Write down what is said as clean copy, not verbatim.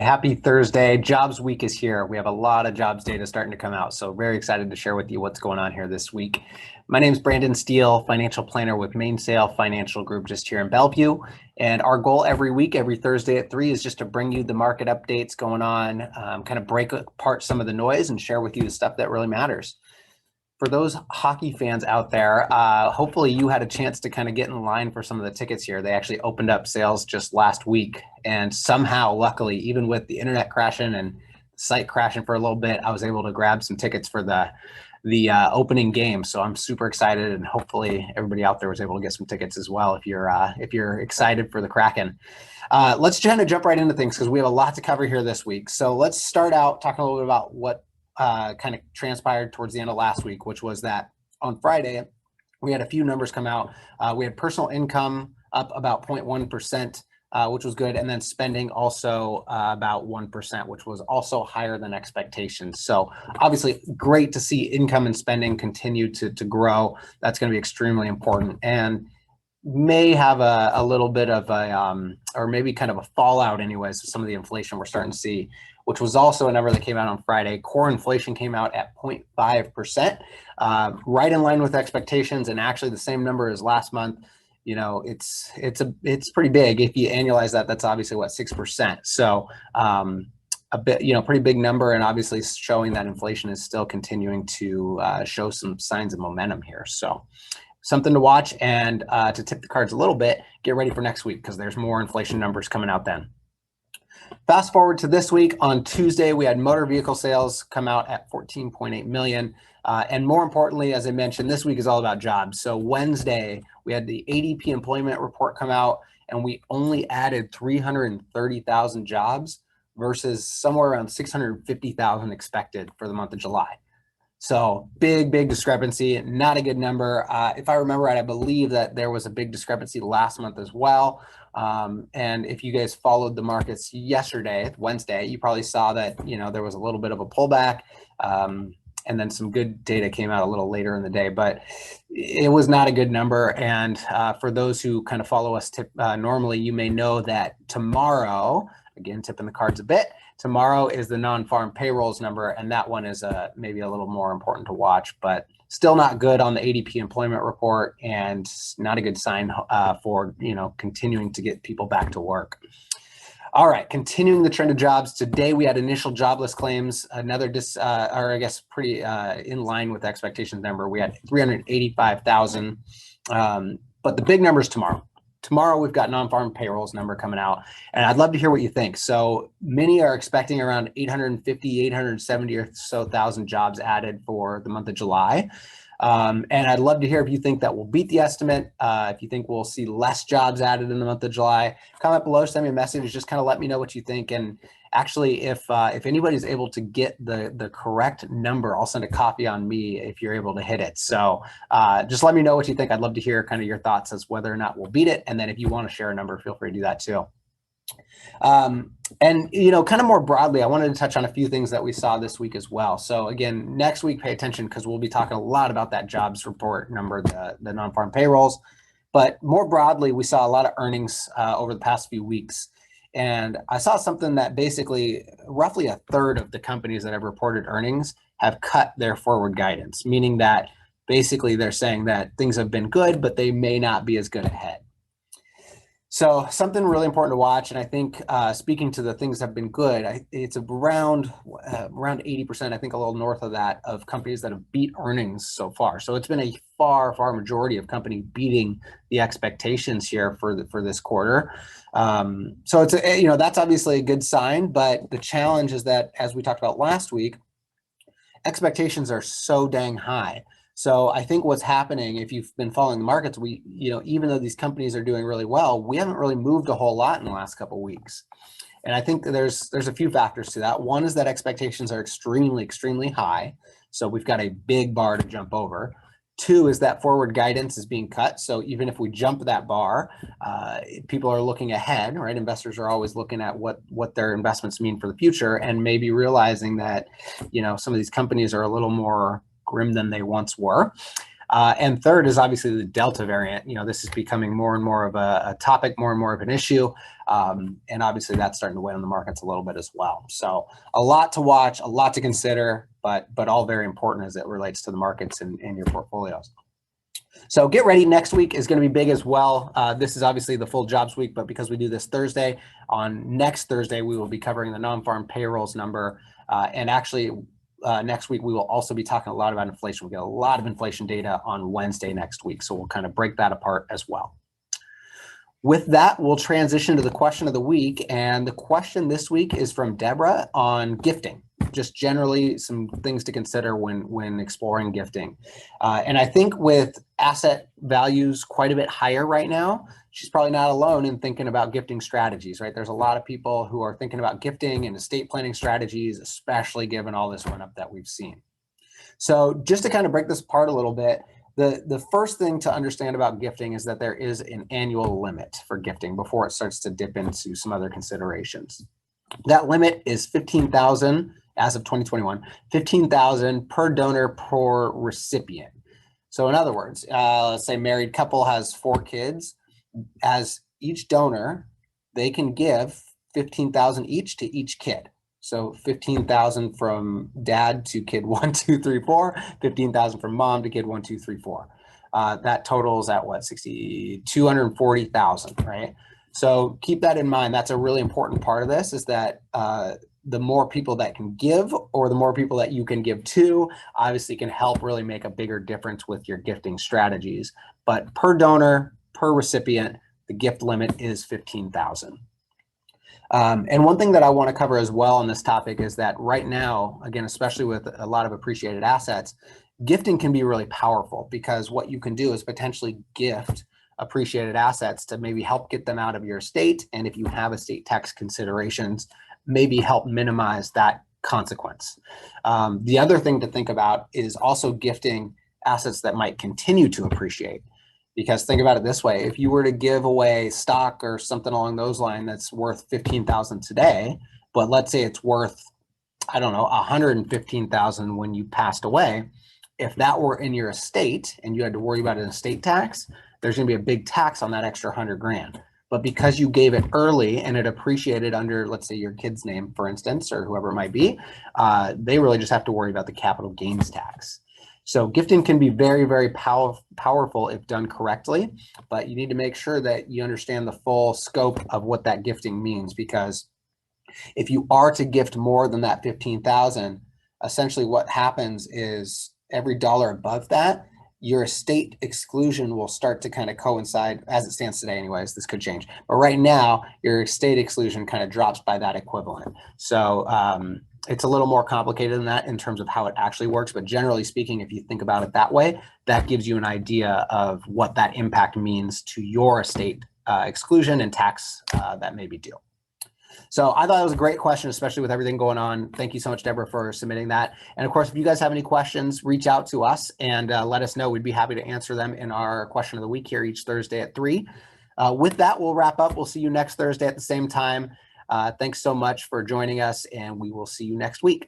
Happy Thursday. Jobs week is here. We have a lot of jobs data starting to come out. So very excited to share with you what's going on here this week. My name is Brandon Steele, financial planner with Mainsail Financial Group just here in Bellevue. And our goal every week, every Thursday at 3 is just to bring you the market updates going on, kind of break apart some of the noise and share with you the stuff that really matters. For those hockey fans out there, hopefully you had a chance to kind of get in line for some of the tickets here. They actually opened up sales just last week. And somehow, luckily, even with the internet crashing and the site crashing for a little bit, I was able to grab some tickets for the opening game. So I'm super excited, and hopefully everybody out there was able to get some tickets as well if you're excited for the Kraken. Let's kind of jump right into things because we have a lot to cover here this week. So let's start out talking a little bit about what kind of transpired towards the end of last week, which was that on Friday, we had a few numbers come out. We had personal income up about 0.1%, which was good. And then spending also about 1%, which was also higher than expectations. So obviously great to see income and spending continue to grow. That's going to be extremely important. And may have a little bit of or maybe kind of a fallout anyways of some of the inflation we're starting to see, which was also a number that came out on Friday. Core inflation came out at 0.5%, right in line with expectations, and actually the same number as last month. You know, it's pretty big. If you annualize that, that's obviously what, 6%. So a bit, pretty big number, and obviously showing that inflation is still continuing to show some signs of momentum here. So something to watch, and to tip the cards a little bit, get ready for next week because there's more inflation numbers coming out then. Fast forward to this week. On Tuesday, we had motor vehicle sales come out at 14.8 million. And more importantly, as I mentioned, this week is all about jobs. So Wednesday, we had the ADP employment report come out, and we only added 330,000 jobs versus somewhere around 650,000 expected for the month of July. So big discrepancy, not a good number. If I remember right, I believe that there was a big discrepancy last month as well. And if you guys followed the markets yesterday, Wednesday, you probably saw that, there was a little bit of a pullback. And then some good data came out a little later in the day, but it was not a good number. And for those who kind of follow us normally, you may know that tomorrow, again, tipping the cards a bit, tomorrow is the non-farm payrolls number, and that one is maybe a little more important to watch, but still not good on the ADP employment report, and not a good sign for continuing to get people back to work. All right, continuing the trend of jobs. Today we had initial jobless claims, another pretty in line with expectations number. We had 385,000, but the big number is tomorrow. Tomorrow, we've got non-farm payrolls number coming out, and I'd love to hear what you think. So many are expecting around 870 or so thousand jobs added for the month of July. And I'd love to hear if you think that will beat the estimate, if you think we'll see less jobs added in the month of July. Comment below, send me a message, just kind of let me know what you think. And actually, if anybody's able to get the correct number, I'll send a copy on me if you're able to hit it. So just let me know what you think. I'd love to hear kind of your thoughts as whether or not we'll beat it. And then if you want to share a number, feel free to do that too. And kind of more broadly, I wanted to touch on a few things that we saw this week as well. So again, next week, pay attention because we'll be talking a lot about that jobs report number, the non-farm payrolls. But more broadly, we saw a lot of earnings over the past few weeks. And I saw something that basically roughly a third of the companies that have reported earnings have cut their forward guidance, meaning that basically they're saying that things have been good, but they may not be as good ahead. So something really important to watch, and I think speaking to the things that have been good, it's around 80%, I think a little north of that, of companies that have beat earnings so far. So it's been a far majority of companies beating the expectations here for this quarter. So it's that's obviously a good sign, but the challenge is that, as we talked about last week, expectations are so dang high. So I think what's happening, if you've been following the markets, even though these companies are doing really well, we haven't really moved a whole lot in the last couple of weeks. And I think that there's a few factors to that. One is that expectations are extremely high. So we've got a big bar to jump over. Two is that forward guidance is being cut. So even if we jump that bar, people are looking ahead, right? Investors are always looking at what their investments mean for the future, and maybe realizing that, some of these companies are a little more grim than they once were. And third is obviously the Delta variant. This is becoming more and more of a topic, more and more of an issue. And obviously that's starting to weigh on the markets a little bit as well. So a lot to watch, a lot to consider, but all very important as it relates to the markets and your portfolios. So get ready. Next week is going to be big as well. This is obviously the full jobs week, but because we do this Thursday, on next Thursday, we will be covering the non-farm payrolls number. And actually, next week, we will also be talking a lot about inflation. We get a lot of inflation data on Wednesday next week. So we'll kind of break that apart as well. With that, we'll transition to the question of the week. And the question this week is from Deborah on gifting. Just generally some things to consider when exploring gifting. And I think with asset values quite a bit higher right now, she's probably not alone in thinking about gifting strategies, right? There's a lot of people who are thinking about gifting and estate planning strategies, especially given all this run up that we've seen. So just to kind of break this apart a little bit, the first thing to understand about gifting is that there is an annual limit for gifting before it starts to dip into some other considerations. That limit is $15,000 as of 2021, $15,000 per donor per recipient. So in other words, let's say a married couple has 4 kids. As each donor, they can give $15,000 each to each kid. So $15,000 from dad to kid 1, 2, 3, 4, $15,000 from mom to kid 1, 2, 3, 4. That totals at what, $240,000, right? So keep that in mind. That's a really important part of this, is that the more people that can give, or the more people that you can give to, obviously can help really make a bigger difference with your gifting strategies. But per donor, per recipient, the gift limit is $15,000. And one thing that I want to cover as well on this topic is that right now, again, especially with a lot of appreciated assets, gifting can be really powerful, because what you can do is potentially gift appreciated assets to maybe help get them out of your estate. And if you have estate tax considerations, maybe help minimize that consequence. The other thing to think about is also gifting assets that might continue to appreciate. Because think about it this way: if you were to give away stock or something along those lines that's worth $15,000 today, but let's say it's worth, I don't know, $115,000 when you passed away, if that were in your estate and you had to worry about an estate tax, there's going to be a big tax on that extra $100,000. But because you gave it early and it appreciated under, let's say, your kid's name, for instance, or whoever it might be, they really just have to worry about the capital gains tax. So gifting can be very, very powerful if done correctly, but you need to make sure that you understand the full scope of what that gifting means, because if you are to gift more than that $15,000, essentially what happens is every dollar above that, your estate exclusion will start to kind of coincide. As it stands today anyways, this could change, but right now your estate exclusion kind of drops by that equivalent. So it's a little more complicated than that in terms of how it actually works, but generally speaking, if you think about it that way, that gives you an idea of what that impact means to your estate exclusion and tax that may be due. So I thought it was a great question, especially with everything going on. Thank you so much, Deborah, for submitting that. And of course, if you guys have any questions, reach out to us and let us know. We'd be happy to answer them in our question of the week here each Thursday at 3. With that, we'll wrap up. We'll see you next Thursday at the same time. Thanks so much for joining us, and we will see you next week.